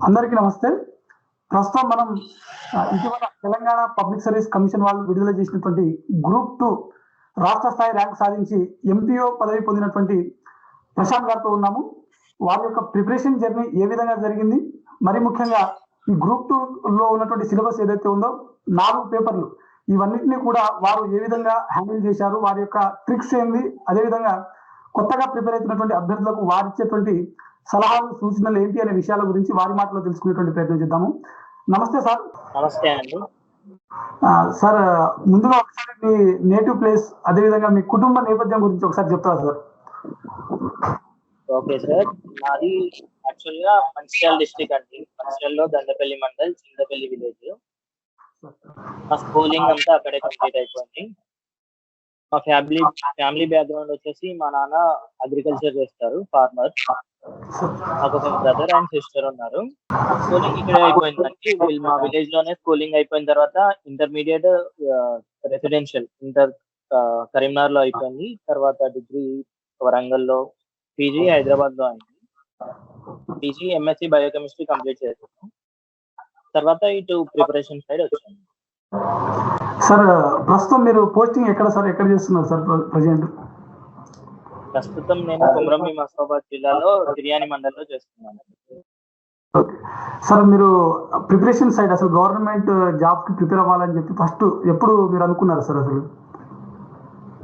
అందరికీ నమస్తే. ప్రస్తుతం మనం ఇటీవల తెలంగాణ పబ్లిక్ సర్వీస్ కమిషన్ వాళ్ళు విడుదల చేసినటువంటి గ్రూప్ 2 రాష్ట్ర స్థాయి ర్యాంక్ సాధించి ఎంపీఓ పదవి పొందినటువంటి ప్రశాంత్ గారితో ఉన్నాము. వారి యొక్క ప్రిపరేషన్ జర్నీ ఏ విధంగా జరిగింది, మరి ముఖ్యంగా ఈ గ్రూప్ 2లో ఉన్నటువంటి సిలబస్ ఏదైతే ఉందో 4 పేపర్లు, ఇవన్నిటిని కూడా వారు ఏ విధంగా హ్యాండిల్ చేశారు, వారి యొక్క ట్రిక్స్ ఏంది, అదేవిధంగా కొత్తగా ప్రిపేర్ అవుతున్నటువంటి అభ్యర్థులకు వారు ఇచ్చేటువంటి సలహాలు సూచనలు ఏంటి అనే విషయాల గురించి వారి మాటలో తెలుసుకునేటువంటి ప్రయత్నం చేద్దాము. నమస్తే సార్. నమస్తే అండి. సార్, ముందుగా ఒకసారి మీ నేటివ్ ప్లేస్, అదేవిధంగా మీ కుటుంబ నేపథ్యం గురించి ఒకసారి చెప్తారా సార్? ఓకే సార్, నాది యాక్చువల్ గా మంచిర్యాల డిస్ట్రిక్ట్ అండి. మంచిర్యాలలో దండపల్లి మండల్, చింతపల్లి విలేజ్. మా స్కూలింగ్ అంతా అక్కడే కంప్లీట్ అయిపోయింది. మా ఫ్యామిలీ బ్యాక్గ్రౌండ్ వచ్చేసి మా నాన్న అగ్రికల్చర్ చేస్తారు, ఫార్మర్. నాకు ఒక బ్రదర్ అండ్ సిస్టర్ ఉన్నారు. స్కూలింగ్ ఇక్కడే అయిపోయిందండి. మా విలేజ్ లోనే స్కూలింగ్ అయిపోయిన తర్వాత ఇంటర్మీడియట్ రెసిడెన్షియల్ ఇంటర్ కరీంనగర్ లో అయిపోయింది. తర్వాత డిగ్రీ వరంగల్లో, పీజీ హైదరాబాద్ లో అయింది. పీజీ ఎంఎస్సి బయోకెమిస్ట్రీ కంప్లీట్ చేశాను. తర్వాత ఇటు ప్రిపరేషన్ సైడ్ వచ్చాను. సార్, ప్రస్తుతం మీరు పోస్టింగ్ ఎక్కడ సార్, ఎక్కడ చేస్తున్నారు సార్ ప్రజెంట్? ప్రస్తుతం నేను కొమరంభీం మహబూబాబాద్ జిల్లాలో తిర్యాని మండలంలో చేస్తున్నాను. సార్, మీరు ప్రిపరేషన్ సైడ్ అసలు గవర్నమెంట్ జాబ్ కి ప్రిపేర్ అవ్వాలని చెప్పి ఫస్ట్ ఎప్పుడు మీరు అనుకున్నారు సార్? అసలు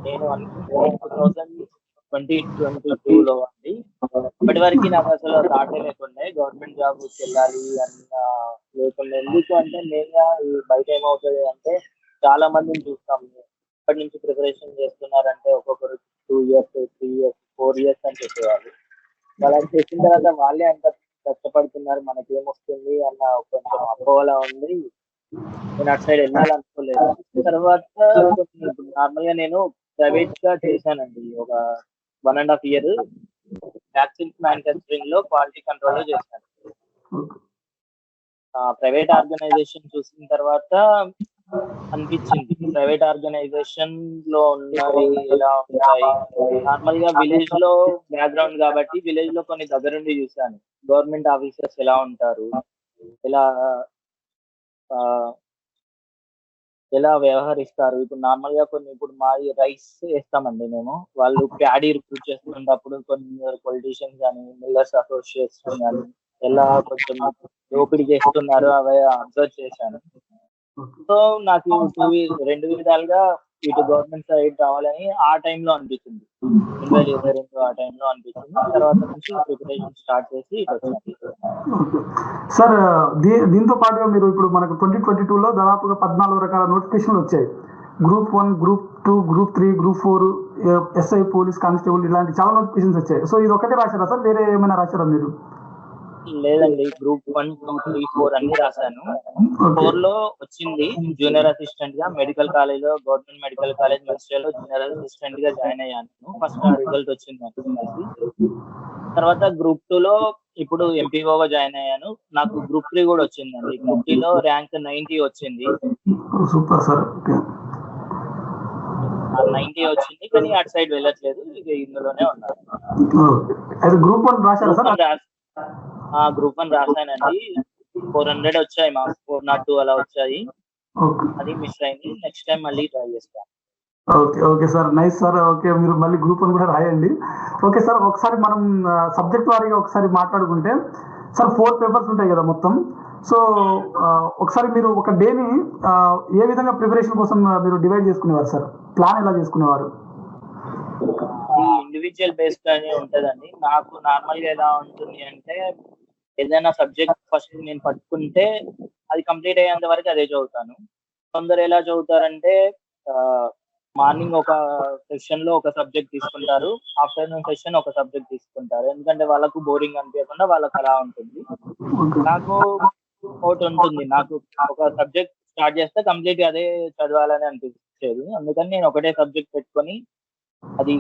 నేను 2022లో అండి. ఇప్పటి వరకు నాకు అసలు థాటే లేకుండా గవర్నమెంట్ జాబ్ వెళ్ళాలి అన్న లేకుండా. ఎందుకు అంటే నేను బయట ఏమవుతుంది అంటే చాలా మందిని చూస్తాం, ఇప్పటి నుంచి ప్రిపరేషన్ చేస్తున్నారంటే ఒక్కొక్కరు 2 years 3 years 4 years అని చెప్పేవాళ్ళు. వాళ్ళని చేసిన తర్వాత వాళ్ళే అంత కష్టపడుతున్నారు, మనకేమొస్తుంది అన్న కొంచెం అపోహలా ఉంది. నేను అటు సైడ్ వెళ్ళాలనుకోలేదు. తర్వాత నార్మల్ గా నేను ప్రైవేట్ గా చేశానండి. ఒక 1.5 year వ్యాక్సిన్స్ మ్యానుఫ్యాక్చరింగ్ లో క్వాలిటీ కంట్రోల్ లో చేశాను. ప్రైవేట్ ఆర్గనైజేషన్ చూసిన తర్వాత అనిపించింది, ప్రైవేట్ ఆర్గనైజేషన్ లో ఉన్నవి ఎలా ఉంటాయి. నార్మల్ గా విలేజ్ లో బ్యాక్గ్రౌండ్ కాబట్టి విలేజ్ లో కొన్ని దగ్గరుండి చూశాను, గవర్నమెంట్ ఆఫీసర్స్ ఎలా ఉంటారు, ఎలా వ్యవహరిస్తారు. ఇప్పుడు నార్మల్ గా ఇప్పుడు మాది రైస్ వేస్తామండి మేము, వాళ్ళు ప్యాడీ రిక్రూట్ చేస్తున్నప్పుడు కొన్ని పొలిటీషియన్స్ కానీ మిల్లర్స్ అసోసియేషన్ కానీ ఎలా కొంచెం దోపిడీ చేస్తున్నారు అవి అబ్జర్వ్ చేశాను. సో నాకు 2 విధాలుగా ఇటు గవర్నమెంట్ సైడ్ రావాలని ఆ టైంలో అనిపించింది, 2022 ఆ టైంలో అనిపించింది. తర్వాత నుంచి ప్రిపరేషన్ స్టార్ట్ చేసి ఇటు వచ్చాను. సార్, దీంతో పాటుగా మీరు ఇప్పుడు మనకు 2022లో దాదాపుగా 14 రకాల నోటిఫికేషన్లు వచ్చాయి. Group 1, group 2, group 3, group 4, SI, police constable, ఇలాంటి చాలా నోటిఫికేషన్స్ వచ్చాయి. సో ఇది ఒకటే రాశారా సార్, వేరే ఏమైనా రాశారా మీరు? లేదండి, గ్రూప్ 1, 2, 3, 4 అన్ని రాశాను. 4 లో వచ్చింది జూనియర్ అసిస్టెంట్ గా మెడికల్ కాలేజ్ లో, గవర్నమెంట్ మెడికల్ కాలేజ్ మంచిర్యాలలో జూనియర్ అసిస్టెంట్ గా జాయిన్ అయ్యాను. ఫస్ట్ ఆ రిజల్ట్ వచ్చింది. తర్వాత గ్రూప్ 2 లో ఇప్పుడు ఎంపీఓగా జాయిన్ అయ్యాను. నాకు గ్రూప్ 3 కూడా వచ్చిందండి. గ్రూప్ 3 లో ర్యాంక్ 90 వచ్చింది. Super sir. 90 వచ్చింది, కానీ అటు సైడ్ వెళ్ళట్లేదు, ఇక ఇందులోనే ఉన్నాను. గ్రూప్ 1 రాశారా సార్? గ్రూప్ 1 రాశానండి. 400 వచ్చాయి మార్క్స్, 402 అలా వచ్చాయి. అది మిస్ అయింది. నెక్స్ట్ టైం మళ్ళీ ట్రై చేస్తాను. Okay sir, nice sir. Okay, మీరు మళ్ళీ గ్రూప్ 1 కూడా రాయండి. ఓకే సార్, ఒకసారి మనం సబ్జెక్ట్ వారీగా ఒకసారి మాట్లాడుకుంటే సార్, 4 పేపర్స్ ఉంటాయి కదా మొత్తం. సో ఒకసారి మీరు ఒక డేని ఏ విధంగా ప్రిపరేషన్ కోసం మీరు డివైడ్ చేసుకునేవారు సార్? ప్లాన్ ఎలా చేసుకునేవారు? ఇండివిజువల్ బేస్డ్ అని ఉంటదండి. నాకు నార్మల్ గా ఎలా ఉంటుంది అంటే, ఏదైనా సబ్జెక్ట్ ఫస్ట్ నేను పట్టుకుంటే అది కంప్లీట్ అయ్యేంత వరకు అదే చదువుతాను. కొందరు ఎలా చదువుతారంటే మార్నింగ్ ఒక సెషన్ లో ఒక సబ్జెక్ట్ తీసుకుంటారు, ఆఫ్టర్నూన్ సెషన్ ఒక సబ్జెక్ట్ తీసుకుంటారు. ఎందుకంటే వాళ్ళకు బోరింగ్ అనిపించకుండా వాళ్ళకి అలా ఉంటుంది. నాకు ఒకటి ఉంటుంది, నాకు ఒక సబ్జెక్ట్ స్టార్ట్ చేస్తే కంప్లీట్ అదే చదవాలని అనిపించేది. అందుకని నేను ఒకటే సబ్జెక్ట్ పెట్టుకొని అది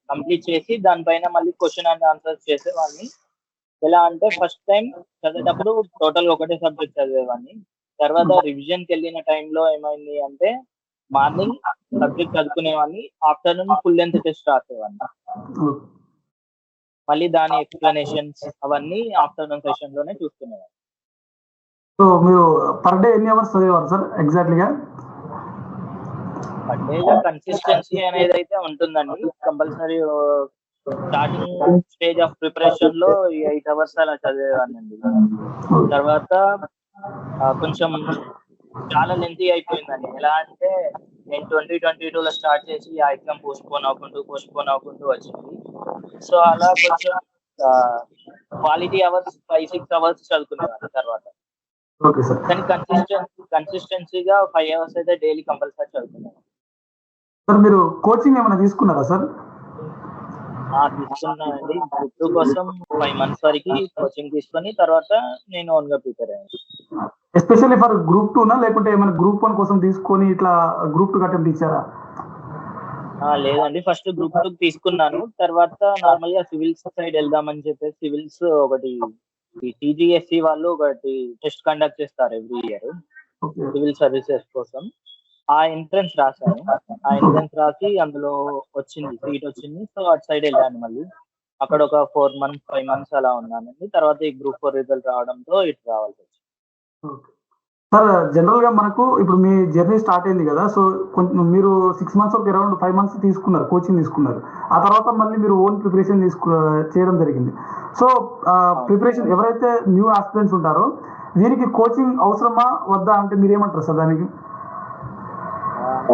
కంప్లీట్ చేసి దానిపైన మళ్ళీ క్వశ్చన్ అండ్ ఆన్సర్స్ చేసేవాడిని. ఎలా అంటే ఫస్ట్ టైం చదివేటప్పుడు టోటల్ ఒకటే సబ్జెక్ట్ చదివేవాడిని. తర్వాత రివిజన్కి వెళ్ళిన టైంలో ఏమైంది అంటే, మార్నింగ్ సబ్జెక్ట్ చదువుకునేవాడిని, ఆఫ్టర్నూన్ ఫుల్ లెంత్ టెస్ట్ రాసేవాడిని. మళ్ళీ దాని ఎక్స్ప్లెనేషన్స్ అవన్నీ ఆఫ్టర్నూన్ సెషన్ లోనే చూసుకునేవాడిని. సో మీరు పర్ డే ఎన్ని అవర్స్ చదివేవారు సార్ ఎగ్జాక్ట్లీగా? పర్డేగా కన్సిస్టెన్సీ అనేది అయితే ఉంటుందండి. Compulsory starting stage of preparation లో 8 అవర్స్ అలా చదివేవాడినండి. తర్వాత కొంచెం చాలా లెంతీ అయిపోయిందండి. ఎలా అంటే నేను 2022లో స్టార్ట్ చేసి ఆ ఎగ్జామ్ పోస్ట్‌పోన్ అవ్వుకుంటూ వచ్చింది. సో అలా కొంచెం క్వాలిటీ అవర్స్ 5, 6 అవర్స్ చదువుకునేవాడిని తర్వాత. Okay sir. కానీ కన్సిస్టెన్సీగా 5 అవర్స్ అయితే డైలీ కంపల్సరీ చదువుకునేవాడిని. సార్ మీరు కోచింగ్ ఏమైనా తీసుకున్నారా సార్? తీసుకున్నానండి. గ్రూప్ 2 కోసం 5 మంత్స్ వరకి కోచింగ్ తీసుకొని తర్వాత నేను ఓన్‌గా ప్రిపేర్ అయ్యాను. ఎస్పెషల్లీ ఫర్ గ్రూప్ 2నా లేకుంటే ఏమైనా గ్రూప్ 1 కోసం తీసుకొని ఇట్లా గ్రూప్ 2 అటెంప్ట్ ఇచ్చారా? లేదండి. ఫస్ట్ గ్రూప్ 2 తీసుకున్నాను. తర్వాత నార్మల్‌గా సివిల్స్ సైడ్ వెళ్దామని చెప్పేసి సివిల్స్ ఒకటి ఈ టీజీఎస్సీ వాళ్ళు ఒకటి టెస్ట్ కండక్ట్ చేస్తారు every year okay. Civil services కోసం. ఆ ఎంట్రన్స్ రాశాను. ఆ ఎంట్రన్స్ రాసి అందులో సీట్ వచ్చింది. సో అటు సైడ్ వెళ్ళాను మళ్ళీ. అక్కడ ఒక 4 మంత్స్, 5 మంత్స్ అలా ఉన్నానండి. తర్వాత ఈ గ్రూప్ 4 రిజల్ట్ రావడంతో ఇటు రావాల్సొచ్చింది. ఓకే. సార్ జనరల్‌గా మనకు ఇప్పుడు మీ జర్నీ స్టార్ట్ అయింది గదా! సో కొంచెం మీరు 6 మంత్స్ ఒక అరౌండ్ 5 మంత్స్ తీసుకున్నారు. కోచింగ్ తీసుకున్నారు. ఆ తర్వాత మళ్ళీ మీరు ఓన్ ప్రిపరేషన్ చేయడం జరిగింది. సో ప్రిపరేషన్ ఎవరైతే న్యూ ఆస్పిరెంట్స్ ఉంటారో వీరికి కోచింగ్ అవసరమా? వద్దా? అంటే మీరేమంటారు సార్ దానికి?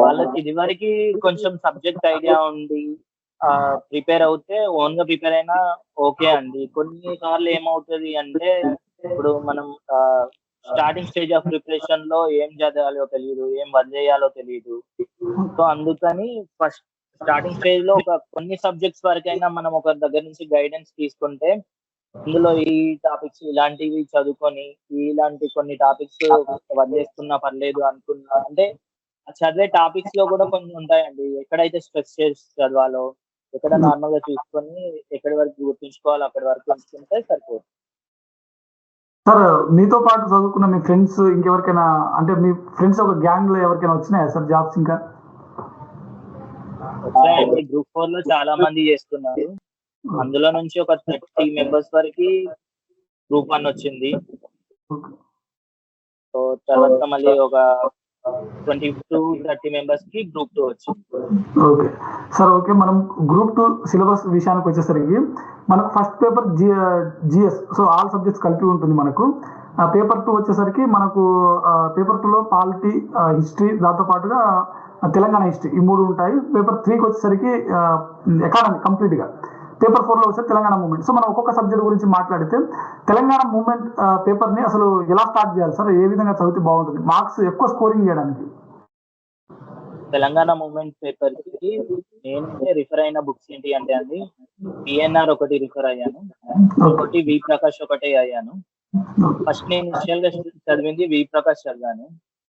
వాళ్ళకి ఇదివరకి కొంచెం సబ్జెక్ట్ ఐడియా ఉండి ప్రిపేర్ అవుతే ఓన్‌గా ప్రిపేర్ అయినా ఓకే అండి. కొన్ని సార్లు ఏమవుతది అంటే ఇప్పుడు మనం స్టార్టింగ్ స్టేజ్ ఆఫ్ ప్రిపరేషన్‌లో ఏం చదవాలో తెలీదు. ఏం వదిలేయాలో తెలీదు. సో అందుకని ఫస్ట్ స్టార్టింగ్ స్టేజ్‌లో కొన్ని సబ్జెక్ట్స్ వరకైనా మనం ఒకరి దగ్గర నుంచి గైడెన్స్ తీసుకుంటే ఇందులో ఈ టాపిక్స్ ఇలాంటివి చదువుకొని ఇలాంటి కొన్ని టాపిక్స్ వదిలేసుకున్నా పర్లేదు అనుకున్నా అంటే చదివే టాపిక్స్ లో కూడా కొన్ని ఉంటాయండి. ఎక్కడైతే స్ట్రెస్ చేసి చదవాలో ఎక్కడ నార్మల్ గా చూసుకొని ఎక్కడి వరకు గుర్తుంచుకోవాలో అక్కడి వరకు ఉంచుకుంటే సరిపోతుంది. సార్ మీతో పాటు చదువుకున్న మీ ఫ్రెండ్స్ ఇంకెవరికైనా అంటే మీ ఫ్రెండ్స్ ఒక గ్యాంగ్ లో ఎవరికైనా వచ్చినాయా సార్ జాబ్స్ ఇంకా? వచ్చాయండి. గ్రూప్ 4 లో చాలా మంది చేస్తున్నారు. అందులో నుంచి ఒక 30 మెంబర్స్ వరకు గ్రూప్ 1 వచ్చింది. సో తర్వాత మళ్ళీ ఒక 20-30 మెంబర్స్ కి గ్రూప్ 2 వచ్చింది. Okay sir. ఓకే, మనం గ్రూప్ 2 సిలబస్ విషయానికి వచ్చేసరికి మనకు first paper GS, so all subjects కలిపి ఉంటుంది మనకు. పేపర్ 2 వచ్చేసరికి మనకు పేపర్ 2లో పాలిటీ, హిస్టరీ, దాంతో పాటుగా తెలంగాణ హిస్టరీ, ఈ 3 ఉంటాయి. పేపర్ 3కి వచ్చేసరికి ఎకానమీ కంప్లీట్గా. పేపర్ 4లో వచ్చేసరికి తెలంగాణ మూవ్మెంట్. సో మనం ఒక్కొక్క సబ్జెక్ట్ గురించి మాట్లాడితే తెలంగాణ మూవ్మెంట్ పేపర్ని అసలు ఎలా స్టార్ట్ చేయాలి సార్? ఏ విధంగా చదివితే బాగుంటుంది మార్క్స్ ఎక్కువ స్కోరింగ్ చేయడానికి? తెలంగాణ మూవ్మెంట్ పేపర్ కి నేను రిఫర్ అయిన బుక్స్ ఏంటి అంటే అండి, పిఎన్ఆర్ ఒకటి రిఫర్ అయ్యాను, ఇంకోటి వి ప్రకాష్ ఒకటే అయ్యాను. ఫస్ట్ నేను ఇనిషియల్ గా చదివింది వి ప్రకాష్ చదివాను.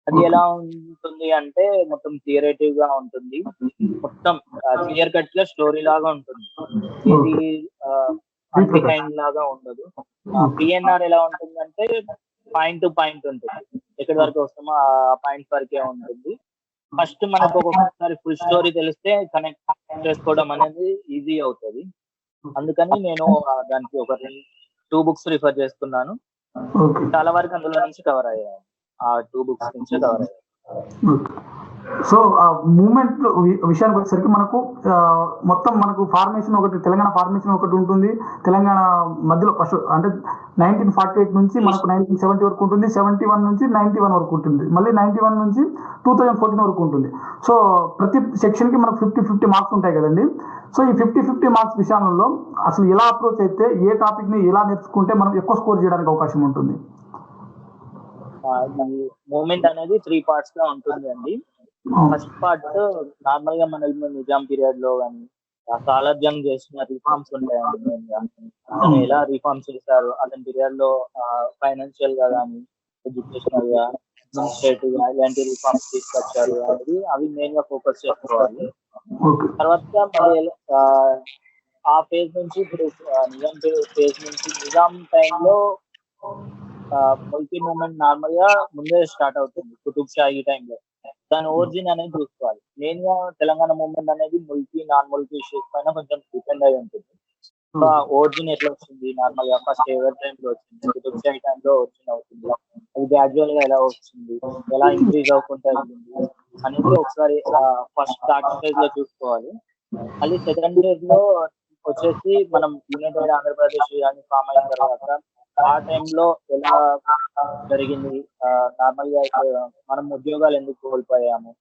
అది ఎలా ఉంటుంది అంటే మొత్తం థియరేటివ్ గా ఉంటుంది, మొత్తం క్లియర్ కట్ గా స్టోరీ లాగా ఉంటుంది, ఏది అన్డిఫైన్డ్ లాగా ఉండదు. పిఎన్ఆర్ ఎలా ఉంటుందంటే పాయింట్ టు పాయింట్ ఉంటుంది, ఎక్కడి వరకు వస్తామో ఆ పాయింట్ వరకే ఉంటుంది. ఫస్ట్ మనకు ఒక్కొక్కసారి ఫుల్ స్టోరీ తెలిస్తే కనెక్ట్ చేసుకోవడం అనేది ఈజీ అవుతుంది. అందుకని నేను దానికి ఒక 2 బుక్స్ రిఫర్ చేస్తున్నాను. చాలా వరకు అందులో నుంచి కవర్ అయ్యాను. ఆ 2 బుక్స్ నుంచి కవర్ అయ్యాను. సో మూమెంట్ విషయానికి వచ్చేసరికి మనకు మొత్తం మనకు ఫార్మేషన్ ఒకటి, తెలంగాణ ఫార్మేషన్ ఒకటి ఉంటుంది. తెలంగాణ మధ్యలో ఫస్ట్ అంటే 1948 నుంచి మనకు 1970 వరకు ఉంటుంది, 71 నుంచి 91 వరకు ఉంటుంది, మళ్ళీ 91 నుంచి 2014 వరకు ఉంటుంది. సో ప్రతి సెక్షన్ కి మనకు 50-50 మార్క్స్ ఉంటాయి కదండి. సో ఈ 50-50 మార్క్స్ విషయంలో అసలు ఎలా అప్రోచ్ అయితే ఏ టాపిక్ ని ఎలా నేర్చుకుంటే మనం ఎక్కువ స్కోర్ చేయడానికి అవకాశం ఉంటుంది? మూమెంట్ అనేది 3 పార్ట్స్ గా ఉంటుంది అండి. ఫస్ట్ పార్ట్ నార్మల్ గా మన నిజాం పీరియడ్ లో కానీ సాలార్జంగ్ చేసిన రిఫార్మ్స్ ఉంటాయండి. మెయిన్ గా అతను ఎలా రిఫార్మ్స్ చేశారు, అతని పీరియడ్ లో ఫైనాన్షియల్ గా కానీ ఎడ్యుకేషనల్ గా అడ్మినిస్ట్రేటివ్ గా ఇలాంటి రిఫార్మ్స్ తీసుకొచ్చారు అనేది అవి మెయిన్ గా ఫోకస్ చేసుకోవాలి. తర్వాత మళ్ళీ ఆ ఫేజ్ నుంచి ఇప్పుడు నిజాం ఫేజ్ నుంచి నిజాం టైంలో ముల్కీ మూవ్మెంట్ నార్మల్ గా ముందే స్టార్ట్ అవుతుంది, కుతుబ్ షాహీ టైంలో. దాని ఒరిజిన్ అనేది చూసుకోవాలి. మెయిన్ గా తెలంగాణ మూవ్మెంట్ అనేది ముల్కీ నాన్ ముల్కీ ఇష్యూస్ పైన కొంచెం డిపెండ్ అయి ఉంటుంది. సో ఒరిజిన్ ఎట్లా వచ్చింది, నార్మల్ గా ఫస్ట్ ఎవరి టైంలో వచ్చింది, కుతుబ్ షాహీ టైంలో ఒరిజిన్ అవుతుంది, అది గ్రాడ్యువల్ గా ఎలా వచ్చింది, ఎలా ఇంక్రీజ్ అవ్వకుండా వెళ్ళింది అనేది ఒకసారి ఫస్ట్ స్టార్టింగ్ ఫేజ్ లో చూసుకోవాలి. మళ్ళీ సెకండ్ ఫేజ్ లో వచ్చేసి మనం యునైటెడ్ ఆంధ్రప్రదేశ్ అని ఫామ్ అయిన తర్వాత ఆ టైంలో ఎలా జరిగింది, నార్మల్ గా మనం ఉద్యోగాలు ఎందుకు కోల్పోయాము,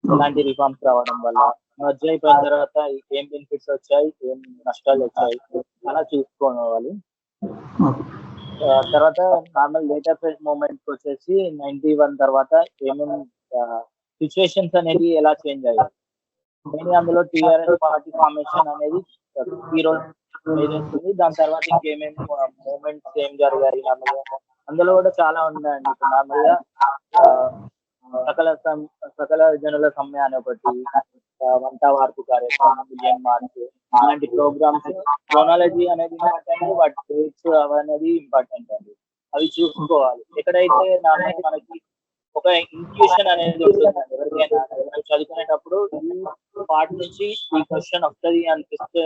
ఎలాంటి రిఫార్మ్స్ రావడం వల్ల, మధ్య అయిపోయిన తర్వాత ఏం బెనిఫిట్స్ వచ్చాయి, ఏం నష్టాలు వచ్చాయి అలా చూసుకోవాలి. తర్వాత నార్మల్ లేటర్ ఫేజ్ మూమెంట్ వచ్చేసి 91 తర్వాత ఏమేమి సిచ్యువేషన్స్ అనేది ఎలా చేంజ్ అయ్యాయి, మెయిన్ అందులో టీఆర్ఎస్ పార్టీ ఫార్మేషన్ అనేది ఈ రోజు చేస్తుంది. దాని తర్వాత ఇంకేమేమి మూమెంట్స్ ఏం జరిగాయి నార్మల్ గా అందులో కూడా చాలా ఉన్నాయండి. ఇప్పుడు నార్మల్ గా సకల జనుల సమ్మె అనే ఒకటి, వంట వార్పు కార్యక్రమం, మిలియన్ మార్చ్, ఇలాంటి ప్రోగ్రామ్స్ క్రోనాలజీ అనేది ఇంపార్టెంట్, వాటి డేట్స్ అనేది ఇంపార్టెంట్ అండి. అవి చూసుకోవాలి. ఎక్కడైతే మనకి ఒక ఇన్ట్యూషన్ అనేది ఉంటుందండి ఎవరికైనా చదువుకునేటప్పుడు ఈ పార్ట్ నుంచి ఈ క్వశ్చన్ వస్తుంది అనిపిస్తే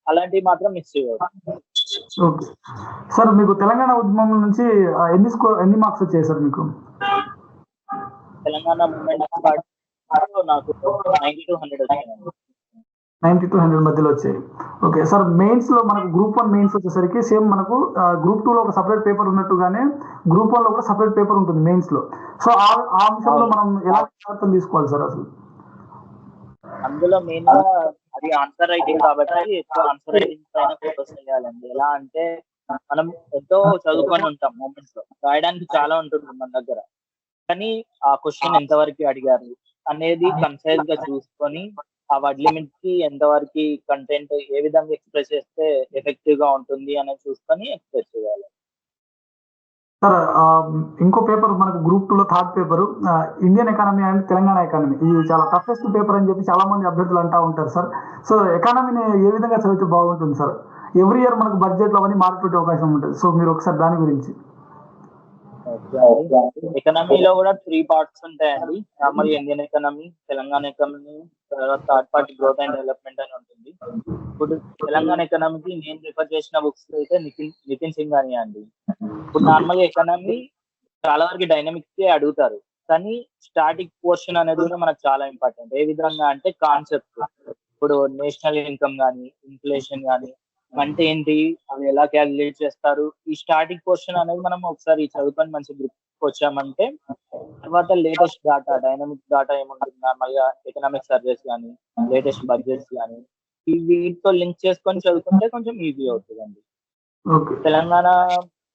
అలాంటివి మాత్రం మిస్ చేయవద్దు. ఓకే సార్, మీకు తెలంగాణ ఉద్యమం నుంచి ఎన్ని మార్క్స్ వచ్చాయి సార్ మీకు? తెలంగాణ మూవ్మెంట్ నాకు 90 to 100 వచ్చాయండి. 90 to 100 మధ్యలో వచ్చాయి. ఓకే సార్, మెయిన్స్ లో మనకు గ్రూప్ 1 మెయిన్స్ వచ్చేసరికి సేమ్ మనకు గ్రూప్ 2 లో ఒక సపరేట్ పేపర్ ఉన్నట్టుగానే గ్రూప్ 1 లో కూడా సపరేట్ పేపర్ ఉంటుంది మెయిన్స్ లో. సో ఆ అంశంలో మనం ఎలా జాగ్రత్తలు తీసుకోవాలి సార్ అసలు? అందులో మెయిన్ గా అది ఆన్సర్ రైటింగ్ కాబట్టి ఎక్కువ ఆన్సర్ రైటింగ్ పైన ఫోకస్ చేయాలండి. ఎలా అంటే మనం ఎంతో చదువుకొని ఉంటాం మూమెంట్స్ లో, రాయడానికి చాలా ఉంటుంది మన దగ్గర, కానీ ఆ క్వశ్చన్ ఎంతవరకు అడిగారు అనేది కన్సైజ్ గా చూసుకొని ఆ వర్డ్ లిమిట్ కి ఎంతవరకు కంటెంట్ ఏ విధంగా ఎక్స్ప్రెస్ చేస్తే ఎఫెక్టివ్ గా ఉంటుంది అనేది చూసుకొని ఎక్స్ప్రెస్ చేయాలి. సార్ ఇంకో పేపర్ మనకు గ్రూప్ 2 లో third paper Indian economy and Telangana economy. ఇది చాలా టఫెస్ట్ పేపర్ అని చెప్పి చాలా మంది అభ్యర్థులు అంటూ ఉంటారు సార్. సో ఎకానమీని ఏ విధంగా చదివితే బాగుంటుంది సార్? ఎవ్రీ ఇయర్ మనకు బడ్జెట్ లో అవన్నీ మార్పుపెట్టే అవకాశం ఉంటుంది. సో మీరు ఒకసారి దాని గురించి. ఎకనామీలో కూడా 3 పార్ట్స్ ఉంటాయండి. Normal Indian economy, Telangana economy, తర్వాత third party growth and development అని ఉంటుంది. ఇప్పుడు తెలంగాణ ఎకానమీకి నేను రిఫర్ చేసిన బుక్స్ అయితే నితిన్ సింఘానియా అండి. ఇప్పుడు నార్మల్ ఎకానమీ చాలా వరకు డైనమిక్స్ అడుగుతారు, కానీ స్టాటిక్ పోర్షన్ అనేది కూడా మనకు చాలా ఇంపార్టెంట్. ఏ విధంగా అంటే కాన్సెప్ట్, ఇప్పుడు నేషనల్ ఇన్కమ్ కానీ, ఇన్ఫ్లేషన్ కానీ అంటే ఏంటి, అవి ఎలా క్యాలిక్యులేట్ చేస్తారు, ఈ స్టాటిక్ పోర్షన్ అనేది మనం ఒకసారి చదువుకొని మంచి గ్రిప్ వచ్చామంటే తర్వాత లేటెస్ట్ డాటా, డైనమిక్ డాటా ఏముంటుంది, నార్మల్ గా ఎకనామిక్ సర్వేస్ కానీ, లేటెస్ట్ బడ్జెట్స్ కానీ వీటితో లింక్ చేసుకొని చదువుకుంటే కొంచెం ఈజీ అవుతుందండి. తెలంగాణ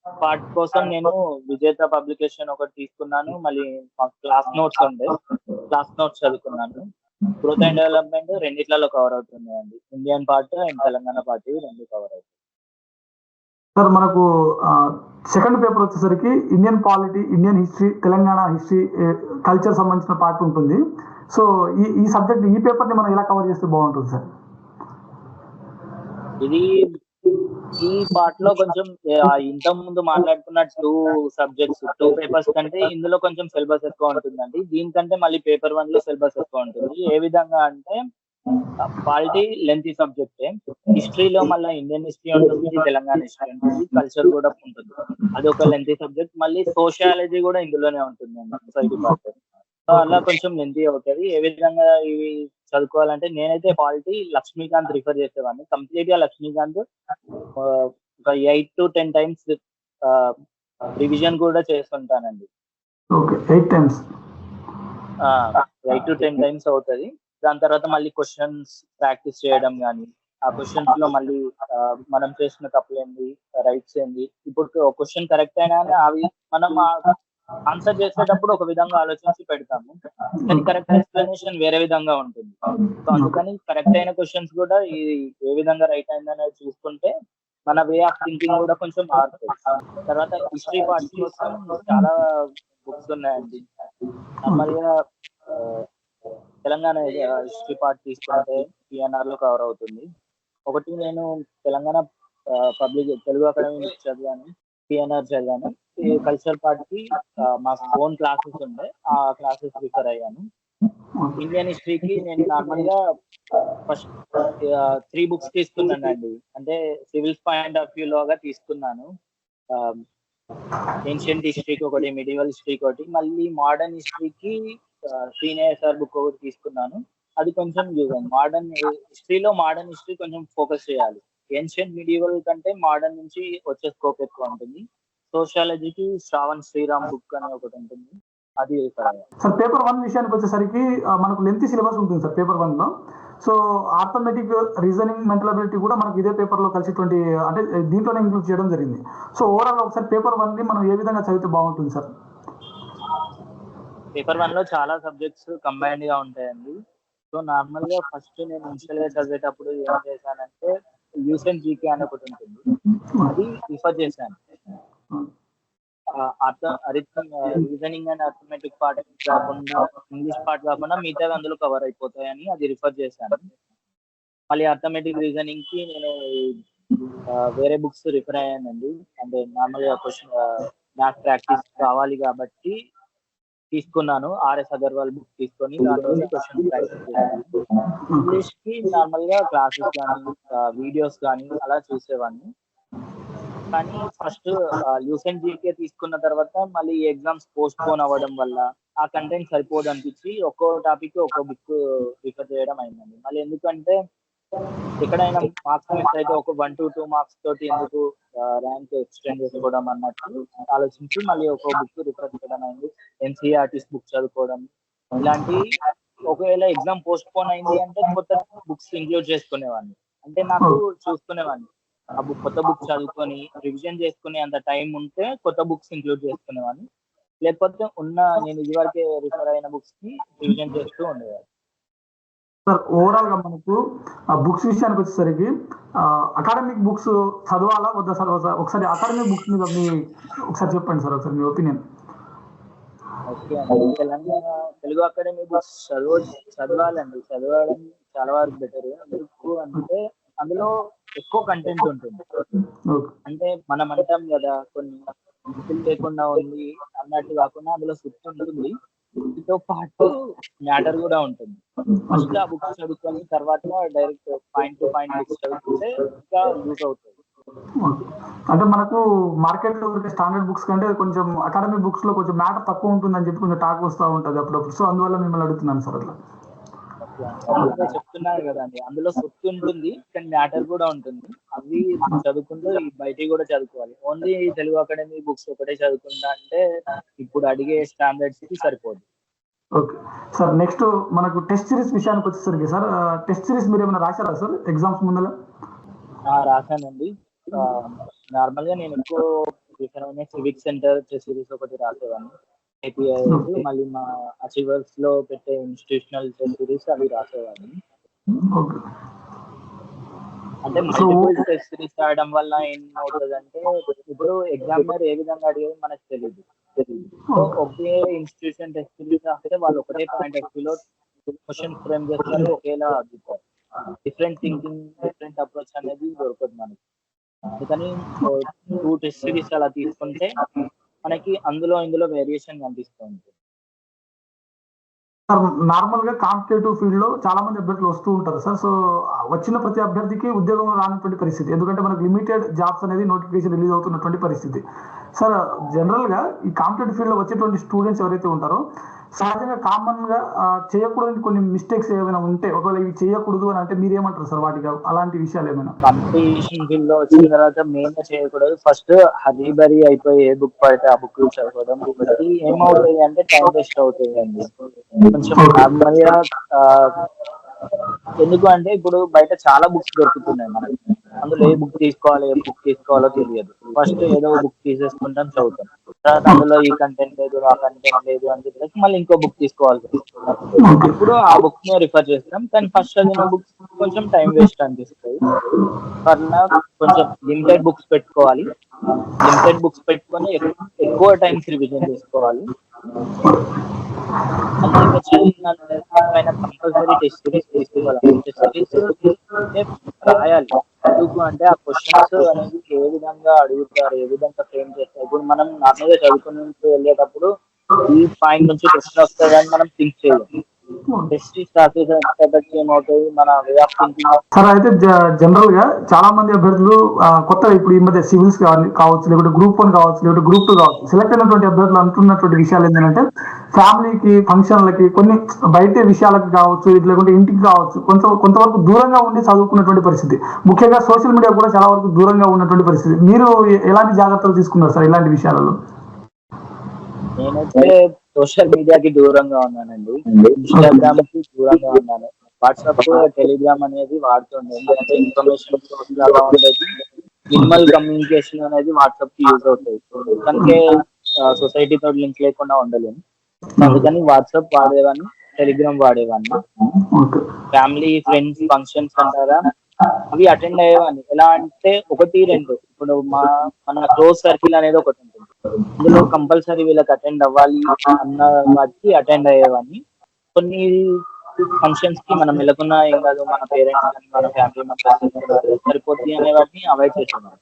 పార్ట్ కోసం నేను విజేత పబ్లికేషన్ ఒకటి తీసుకున్నాను, మళ్ళీ క్లాస్ నోట్స్ ఉండే క్లాస్ నోట్స్ చదువుకున్నాను. గ్రోత్ అండ్ డెవలప్మెంట్ రెండిట్లలో కవర్ అవుతున్నాయండి, Indian part and Telangana part రెండు కవర్ అవుతుంది. సార్ మనకు సెకండ్ పేపర్ వచ్చేసరికి Indian polity, Indian history, Telangana history, culture సంబంధించిన పార్ట్ ఉంటుంది. సో ఈ సబ్జెక్ట్, ఈ పేపర్ ని మనం ఎలా కవర్ చేస్తే బాగుంటుంది సార్? ఇది ఈ పార్ట్ లో కొంచెం ఇంత ముందు మాట్లాడుకున్న 2 సబ్జెక్ట్స్ 2 పేపర్స్ కంటే ఇందులో కొంచెం సిలబస్ ఎక్కువ ఉంటుందండి. దీనికంటే మళ్ళీ పేపర్ 1 లో సిలబస్ ఎక్కువ ఉంటుంది. ఏ విధంగా అంటే పాలిటీ లెంతీ సబ్జెక్టే, హిస్టరీలో మళ్ళీ ఇండియన్ హిస్టరీ ఉంటుంది, తెలంగాణ హిస్టరీ ఉంటుంది, కల్చర్ కూడా ఉంటుంది, అది ఒక లెంతీ సబ్జెక్ట్. మళ్ళీ సోషియాలజీ కూడా ఇందులోనే ఉంటుందండి, సొసైటీ పార్ట్. అలా కొంచెం లెంతీ అవుతుంది. ఏ విధంగా ఇవి చదువుకోవాలంటే నేనైతే పాలిటీ లక్ష్మీకాంత్ రిఫర్ చేసేవాడిని. కంప్లీట్ గా లక్ష్మీకాంత్ ఒక 8 to 10 times రివిజన్ కూడా చేస్తుంటానండి. 8 to 10 times అవుతుంది. దాని తర్వాత మళ్ళీ క్వశ్చన్స్ ప్రాక్టీస్ చేయడం కానీ, ఆ క్వశ్చన్స్ లో మళ్ళీ మనం చేసిన తప్పులేంది, రైట్స్ ఏంది, ఇప్పుడు క్వశ్చన్ కరెక్ట్ అయినా అవి మనం ఆన్సర్ చేసేటప్పుడు ఒక విధంగా ఆలోచించి పెడతాము, కానీ కరెక్ట్ ఎక్స్ప్లెనేషన్ వేరే విధంగా ఉంటుంది. సో అందుకని కరెక్ట్ అయిన క్వశ్చన్స్ కూడా ఏ విధంగా రైట్ అయిందనేది చూసుకుంటే మన వే ఆఫ్ థింకింగ్ కూడా కొంచెం మారుతుంది. తర్వాత హిస్టరీ పార్ట్ కోసం చాలా బుక్స్ ఉన్నాయండి. నార్మల్గా తెలంగాణ హిస్టరీ పార్ట్ తీసుకుంటే పిఎన్ఆర్ లో కవర్ అవుతుంది. ఒకటి నేను తెలంగాణ తెలుగు అకాడమీ చదివాను, పిఎన్ఆర్ చదివాను. కల్చర్ పార్ట్ కి మా ఓన్ క్లాసెస్ ఉండే, ఆ క్లాసెస్ రిఫర్ అయ్యాను. ఇండియన్ హిస్టరీకి నేను నార్మల్ గా ఫస్ట్ 3 బుక్స్ తీసుకున్నాను అండి. అంటే సివిల్స్ పాయింట్ ఆఫ్ వ్యూ లోగా తీసుకున్నాను. ఏన్షియంట్ హిస్టరీకి ఒకటి, మిడివల్ హిస్టరీకి ఒకటి, మళ్ళీ మోడర్న్ హిస్టరీకి శ్రీనయ్య సార్ బుక్ ఒకటి తీసుకున్నాను. అది కొంచెం యూజ్ అయింది. మోడర్న్ హిస్టరీ కొంచెం ఫోకస్ చేయాలి. ఏన్షియంట్ మిడివల్ కంటే మోడర్న్ నుంచి వచ్చే స్కోప్ ఎక్కువ ఉంటుంది. సోషియాలజీకి శ్రావణ్ శ్రీరామ్ బుక్ అని ఒకటి ఉంటుంది, అది రిఫర్ అయ్యాలి. సార్ పేపర్ 1 విషయానికి వచ్చేసరికి మనకు లెంత్ సిలబస్ ఉంటుంది సార్ పేపర్ 1 లో. So arithmetic, reasoning, mental ability కూడా మనకి ఇదే పేపర్ లో కలిసిటువంటి అంటే దీంట్లోనే ఇంక్లూడ్ చేయడం జరిగింది. సో ఓవరాల్ ఒకసారి పేపర్ 1 ని మనం ఏ విధంగా చదివితే బాగుంటుంది సార్? పేపర్ 1 లో చాలా సబ్జెక్ట్స్ కంబైన్డ్ గా ఉంటాయండి. సో నార్మల్ గా ఫస్ట్ నేను ఇనిషియల్ గా చదివేటప్పుడు ఏం చేశానంటే యూసెన్ జీకే అని ఒకటి ఉంటుంది, అది రిఫర్ చేశాను. రీజనింగ్ అండ్ అర్థమెటిక్ పార్ట్ కాకుండా, ఇంగ్లీష్ పార్ట్ కాకుండా మిగతా అందులో కవర్ అయిపోతాయని అది రిఫర్ చేశాను. మళ్ళీ అర్థమెటిక్, రీజనింగ్ కి నేను వేరే బుక్స్ రిఫర్ అయ్యానండి. అంటే నార్మల్ గా క్వశ్చన్ మ్యాథ్స్ ప్రాక్టీస్ కావాలి కాబట్టి తీసుకున్నాను. ఆర్ఎస్ అగర్వాల్ బుక్ తీసుకొని దాంట్లో క్వశ్చన్ ప్రాక్టీస్ చేశాను. ఇంగ్లీష్ కి నార్మల్ గా క్లాసెస్ కానీ వీడియోస్ కానీ అలా చూసేవాడిని. కానీ ఫస్ట్ యూసెన్ జీకే తీసుకున్న తర్వాత మళ్ళీ ఎగ్జామ్స్ పోస్ట్ పోన్ అవ్వడం వల్ల ఆ కంటెంట్ సరిపోదు అనిపించి ఒక్కో టాపిక్ ఒక్కో బుక్ రిఫర్ చేయడం అయిందండి. మళ్ళీ ఎందుకంటే ఎక్కడైనా మార్క్స్ మిస్ అయితే ఒక 1 to 2 మార్క్స్ తోటి ఎందుకు ర్యాంక్ ఎక్స్టెండ్ చేసుకోవడం అన్నట్టు ఆలోచించి మళ్ళీ ఒక్కో బుక్ రిఫర్ చేయడం అయింది. ఎన్సీఆర్టీస్ బుక్ చదువుకోవడం ఇలాంటి. ఒకవేళ ఎగ్జామ్ పోస్ట్ పోన్ అయింది అంటే కొత్త బుక్స్ ఇంక్లూడ్ చేసుకునేవాడిని. అంటే నాకు చూసుకునేవాడిని ఆ కొత్త బుక్ చదువుకొని రివిజన్ చేసుకునే అంత టైం ఉంటే కొత్త బుక్స్ ఇంక్లూడ్ చేసుకునేవాడిని. లేకపోతే నేను ఇదివరకే రిఫర్ అయిన బుక్స్ కి రివిజన్ చేస్తూ ఉండేవాడిని. సార్ ఓవరాల్ గా మనకు బుక్స్ విషయానికి వచ్చేసరికి అకాడమిక్ బుక్స్ చదవాలా వద్దా సార్? ఒకసారి అకాడమిక్ బుక్స్ మీద ఒకసారి చెప్పండి సార్, ఒకసారి మీ ఒపీనియన్. ఓకే అండి, తెలంగాణ తెలుగు అకాడమీ బుక్స్ చదవాలండి. చదవడం చాలా వరకు బెటర్. ఎందుకు అంటే అందులో ఎక్కువ కంటెంట్ ఉంటుంది. అంటే మనం అంటాం కదా కొన్ని బుక్కులు లేకుండా ఉంది అన్నట్టు కాకుండా అందులో సుత్తి ఉంటుంది, వీటితో పాటు మ్యాటర్ కూడా ఉంటుంది. ఫస్ట్ ఆ బుక్స్ చదువుకొని తర్వాత direct point to point books చదువుకుంటే ఇంకా యూజ్ అవుతుంది. అంటే మనకు మార్కెట్ లో స్టాండర్డ్ బుక్స్ కంటే కొంచెం అకాడమిక్ బుక్స్ లో కొంచెం మ్యాటర్ తక్కువ ఉంటుందని చెప్పి కొంచెం టాక్ వస్తూ ఉంటుంది అప్పుడప్పుడు. సో అందువల్ల మిమ్మల్ని అడుగుతున్నాను సార్ అట్లా. చెప్తున్నారు కదండి, అందులో సొత్తు ఉంటుంది కానీ మ్యాటర్ కూడా ఉంటుంది. అవి చదువుకుంటూ బయట కూడా చదువుకోవాలి. ఓన్లీ తెలుగు అకాడమీ బుక్స్ ఒకటే చదువుకుంటా అంటే ఇప్పుడు అడిగే స్టాండర్డ్స్ కి సరిపోదు. ఓకే సార్, నెక్స్ట్ మనకు టెస్ట్ సిరీస్ విషయానికి వచ్చేసరికి సార్, టెస్ట్ సిరీస్ మీరు ఏమైనా రాశారా సార్ ఎగ్జామ్స్ ముందర? రాశానండి. నార్మల్ గా నేను ఎక్కువ ప్రిఫర్ అయిన సివిక్ సెంటర్ టెస్ట్ సిరీస్ ఒకటి రాసేవాడిని. మళ్ళీ మా అచీవర్స్ లో పెట్టే ఇన్స్టిట్యూషనల్ టెస్ట్ సిరీస్ అవి రాసేవాడిని. అంటే మల్టిపుల్ టెస్ట్ సిరీస్ రాయడం వల్ల ఏమవుతుందంటే ఇప్పుడు ఎగ్జామినర్ ఏ విధంగా అడిగేది మనకు తెలియదు. సో ఒకే ఇన్స్టిట్యూషన్ టెస్ట్ సిరీస్ రాస్తే వాళ్ళు ఒకటే పాయింట్ ఆఫ్ వ్యూలో క్వశ్చన్ ఫ్రేమ్ చేస్తారు, ఒకేలా అడుగుతారు. డిఫరెంట్ థింకింగ్, డిఫరెంట్ అప్రోచ్ అనేది దొరకదు మనకి. అందుకని 2 టెస్ట్ సిరీస్ అలా తీసుకుంటే మనకి ఇందులో వేరియేషన్ కనిపిస్తుంది. నార్మల్ గా కాంపిటేటివ్ ఫీల్డ్ లో చాలా మంది అభ్యర్థులు వస్తూ ఉంటారు సార్. సో వచ్చిన ప్రతి అభ్యర్థికి ఉద్యోగం రానటువంటి పరిస్థితి, ఎందుకంటే మనకు లిమిటెడ్ జాబ్స్ అనేది నోటిఫికేషన్ రిలీజ్ అవుతున్నటువంటి పరిస్థితి. సార్ జనరల్ గా ఈ కాంపిటేటివ్ ఫీల్డ్ లో వచ్చేటువంటి స్టూడెంట్స్ ఎవరైతే ఉంటారో సహజంగా కామన్ గా చేయకూడని కొన్ని మిస్టేక్స్ ఏమైనా ఉంటే, ఒకవేళ ఇవి చేయకూడదు అని అంటే మీరేమంటారు సార్ వాటికి? అలాంటి విషయాలు ఏమైనా కాంపిటీషన్ ఫీల్డ్ లో వచ్చిన తర్వాత మెయిన్ గా చేయకూడదు ఫస్ట్ హరీబరీ అయిపోయి ఏ బుక్ పడితే ఆ బుక్ చదవడం. అది ఏమవుతుంది అంటే టైం వేస్ట్ అవుతుంది అండి. కొంచెం నార్మల్ గా ఎందుకు అంటే ఇప్పుడు బయట చాలా బుక్స్ దొరుకుతున్నాయి మనకి, అందులో ఏ బుక్ తీసుకోవాలో తెలియదు. ఫస్ట్ ఏదో బుక్ తీసేసుకుంటాం, చదువుతాం. తర్వాత అందులో ఈ కంటెంట్ లేదు, ఆ కంటెంట్ లేదు అని చెప్పేసి మళ్ళీ ఇంకో బుక్ తీసుకోవాల్సి వస్తుంది. ఇప్పుడు ఆ బుక్ ని రిఫర్ చేస్తాం, కానీ ఫస్ట్ చదివిన బుక్స్ కొంచెం టైం వేస్ట్ అనిపిస్తుంది. అట్లా కొంచెం లిమిటెడ్ బుక్స్ పెట్టుకోవాలి. లిమిటెడ్ బుక్స్ పెట్టుకొని ఎక్కువ టైమ్స్ రివిజన్ చేసుకోవాలి. కంపల్సరీ టెస్ట్ సిరీస్ తీసుకోవాలి. టెస్ట్ సిరీస్ రాయాలి. ఎందుకు అంటే ఆ క్వశ్చన్స్ అనేది ఏ విధంగా అడుగుతారు, ఏ విధంగా ఫ్రేమ్ చేస్తారు. ఇప్పుడు మనం నార్మల్ గా చదువుకుని వెళ్ళేటప్పుడు ఈ పాయింట్ నుంచి క్వశ్చన్ వస్తుందని మనం థింక్ చేయాలి. టెస్ట్ రాసేటప్పటికి ఏమవుతుంది, మన వే ఆఫ్ థింకింగ్. సార్ అయితే జనరల్ గా చాలా మంది అభ్యర్థులు కొత్తగా ఇప్పుడు ఈ మధ్య సివిల్స్ కావచ్చు, లేకపోతే గ్రూప్ 1 కావచ్చు, లేకపోతే గ్రూప్ 2 కావచ్చు, సెలెక్ట్ అయినటువంటి అభ్యర్థులు అంటున్నటువంటి విషయాలు ఏంటంటే ఫ్యామిలీకి, ఫంక్షన్లకి, కొన్ని బయట విషయాలకు కావచ్చు, లేకుంటే ఇంటికి కావచ్చు, కొంతవరకు దూరంగా ఉండి చదువుకున్నటువంటి పరిస్థితి. ముఖ్యంగా సోషల్ మీడియా కూడా చాలా వరకు దూరంగా ఉన్నటువంటి పరిస్థితి. మీరు ఎలాంటి జాగ్రత్తలు తీసుకున్నారు సార్ ఇలాంటి విషయాలలో? నేనైతే సోషల్ మీడియాకి దూరంగా ఉన్నానండి, ఇన్స్టాగ్రామ్ కి దూరంగా ఉన్నాను. వాట్సాప్, టెలిగ్రామ్ అనేది వాడుతుండే, ఎందుకంటే ఇన్ఫర్మేషన్ సోర్స్ అలా ఉండేది. మినిమల్ కమ్యూనికేషన్ అనేది వాట్సాప్ కి యూజ్ అవుతుంది, ఎందుకంటే సొసైటీతో లింక్ లేకుండా ఉండలేము. అందుకని వాట్సాప్ వాడేవాడిని, టెలిగ్రామ్ వాడేవాడిని. ఫ్యామిలీ, ఫ్రెండ్స్, ఫంక్షన్స్ అంటారా, అవి అటెండ్ అయ్యేవాడిని. ఎలా అంటే 1-2, ఇప్పుడు మన క్లోజ్ సర్కిల్ అనేది ఒకటి ఉంటుంది, అందులో కంపల్సరీ వీళ్ళకి అటెండ్ అవ్వాలి అన్న వాటికి అటెండ్ అయ్యేవాడిని. కొన్ని ఫంక్షన్స్ కి మనం వెళ్ళకున్నా ఏం కాదు, మన పేరెంట్స్ కానీ మన ఫ్యామిలీ మెంబర్స్ సరిపోతుంది అనే వాటిని అవాయిడ్ చేస్తున్నాం.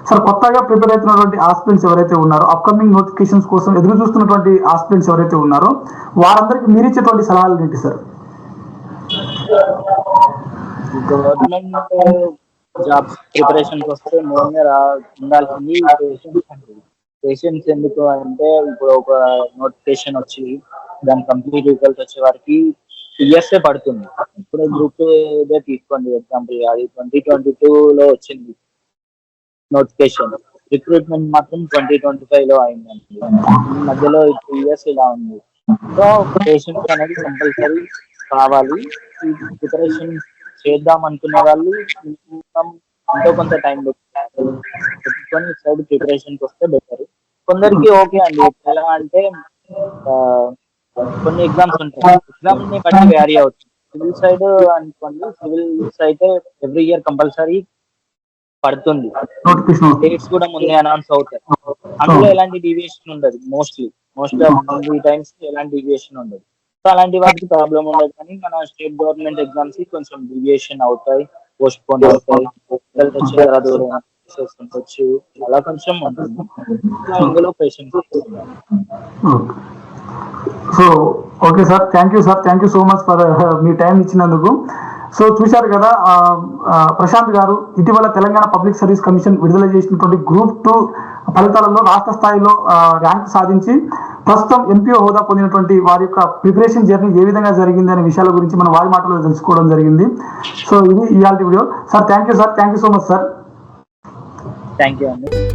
సార్, కొత్తగా ప్రిపేర్ అవుతున్నటువంటి ఆస్పిరెంట్స్ ఎవరైతే ఉన్నారో, అప్కమింగ్ నోటిఫికేషన్స్ కోసం ఎదురు చూస్తున్నటువంటి ఆస్పిరెంట్స్ ఎవరైతే ఉన్నారో వారందరికీ మీరు ఇచ్చేటువంటి సలహాలు ఏంటి సార్? గవర్నమెంట్ జాబ్స్ ప్రిపరేషన్ వస్తే మెయిన్గా ఉండాల్సింది పేషెన్స్. ఎందుకు అంటే ఇప్పుడు ఒక నోటిఫికేషన్ వచ్చి దాని కంప్లీట్ రిజల్ట్ వచ్చే వారికి ఇయర్సే పడుతుంది. ఇప్పుడు గ్రూప్ ఇదే తీసుకోండి ఎగ్జాంపుల్, అది 2022లో వచ్చింది నోటిఫికేషన్, రిక్రూట్మెంట్ మాత్రం 2025లో అయిందండి. ఈ మధ్యలో 2 ఇయర్స్ ఇలా ఉంది. సో పేషెన్స్ అనేది కంపల్సరీ కావాలి. ఈ ప్రిపరేషన్ చేద్దాం అనుకునే వాళ్ళు ఎంతో కొంత టైం పెట్టుకొని సైడ్ ప్రిపరేషన్కి వస్తే బెటర్. కొందరికి ఓకే అండి, ఎలా అంటే కొన్ని ఎగ్జామ్స్ ఉంటాయి, ఎగ్జామ్ ని బట్టి వ్యారీ అవుతుంది. సివిల్ సైడ్ అనుకోండి, సివిల్స్ అయితే ఎవ్రీ ఇయర్ కంపల్సరీ పడుతుంది, డేట్స్ కూడా ముందే అనౌన్స్ అవుతాయి. అందులో ఎలాంటి డీవియేషన్ ఉండదు, మోస్ట్ ఆఫ్ ది టైమ్స్ ఎలాంటి డీవియేషన్ ఉండదు. సో అలాంటి వాటికి ప్రాబ్లం ఉండదు. కానీ మన స్టేట్ గవర్నమెంట్ ఎగ్జామ్స్ కి కొంచెం డీవియేషన్ అవుతాయి, పోస్ట్ పోన్ అవుతాయి, రిజల్ట్ వచ్చే ఉండొచ్చు, అలా కొంచెం ఉంటుంది. ఇందులో patience. So okay sir, thank you sir, thank you so much for me time ఇచ్చినందుకు. సో చూశారు కదా ప్రశాంత్ గారు ఇటీవల తెలంగాణ పబ్లిక్ సర్వీస్ కమిషన్ విడుదల చేసినటువంటి గ్రూప్ 2 ఫలితాలలో రాష్ట్ర స్థాయిలో ర్యాంక్ సాధించి ప్రస్తుతం ఎంపీఓ హోదా పొందినటువంటి వారి యొక్క ప్రిపరేషన్ జర్నీ ఏ విధంగా జరిగింది అనే విషయాల గురించి మనం వారి మాటలో తెలుసుకోవడం జరిగింది. సో ఇది ఇవాళ video. Sir thank you sir, thank you so much sir. Thank you అండి.